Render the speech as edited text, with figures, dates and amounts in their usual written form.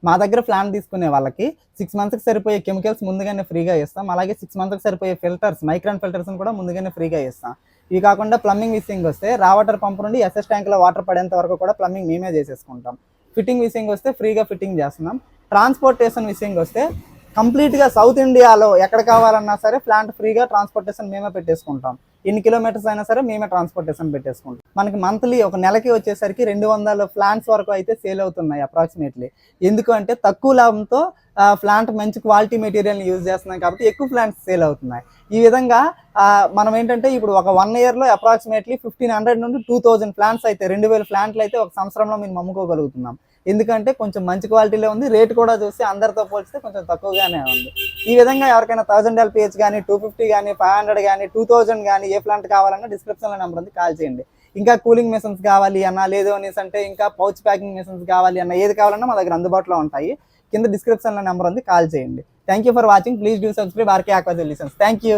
మా దగ్గర ప్లాన్ తీసుకునే వాళ్ళకి 6 మంత్స్కి సరిపోయే కెమికల్స్ ముందుగానే ఫ్రీగా ఇస్తాం. అలాగే 6 మంత్స్కి సరిపోయే ఫిల్టర్స్, మైక్రాన్ ఫిల్టర్స్ని కూడా ముందుగానే ఫ్రీగా ఇస్తాం. ఇవి కాకుండా ప్లంబింగ్ విషయంకి వస్తే రా వాటర్ పంప్ నుండి ఎస్ఎస్ ట్యాంక్లో వాటర్ పడేంత వరకు కూడా ప్లంబింగ్ మేమే చేసేసుకుంటాం. ఫిట్టింగ్ విషయంకి వస్తే ఫ్రీగా ఫిట్టింగ్ చేస్తున్నాం. ట్రాన్స్పోర్టేషన్ విషయంకి వస్తే కంప్లీట్గా సౌత్ ఇండియాలో ఎక్కడ కావాలన్నా సరే ప్లాంట్ ఫ్రీగా ట్రాన్స్పోర్టేషన్ మేమే పెట్టేసుకుంటాం. ఎన్ని కిలోమీటర్స్ అయినా సరే మేమే ట్రాన్స్పోర్టేషన్ పెట్టేసుకుంటాం. మనకి మంత్లీ ఒక నెలకి వచ్చేసరికి 200 ప్లాంట్స్ వరకు అయితే సేల్ అవుతున్నాయి అప్రాక్సిమేట్లీ. ఎందుకు అంటే తక్కువ లాభంతో ప్లాంట్ మంచి క్వాలిటీ మెటీరియల్ని యూజ్ చేస్తున్నాం కాబట్టి ఎక్కువ ప్లాంట్స్ సేల్ అవుతున్నాయి. ఈ విధంగా మనం ఏంటంటే ఇప్పుడు ఒక 1 ఇయర్లో అప్రాక్సిమేట్లీ 1500 నుండి 2000 ప్లాంట్స్ అయితే 2000 ప్లాంట్లు అయితే ఒక సంవత్సరంలో మేము అమ్ముకోగలుగుతున్నాం. ఎందుకంటే కొంచెం మంచి క్వాలిటీలో ఉంది, రేట్ కూడా చూస్తే అందరితో పోల్చితే కొంచెం తక్కువగానే ఉంది. ఈ విధంగా ఎవరికైనా 1000 LPH కానీ 250 కానీ 500 కానీ 2000 కానీ ఏ ప్లాంట్ కావాలన్నా డిస్క్రిప్షన్లో నెంబర్ ఉంది, కాల్ చేయండి. ఇంకా కూలింగ్ మెషిన్స్ కావాలి అన్నా, లేదు అనేసి అంటే ఇంకా పౌచ్ ప్యాకింగ్ మెషిన్స్ కావాలి అన్న, ఏది కావాలన్నా మా దగ్గర అందుబాటులో ఉంటాయి. కింద డిస్క్రిప్షన్లో నెంబర్ ఉంది, కాల్ చేయండి. Thank you for watching. Please do subscribe RK aqua solutions. Thank you.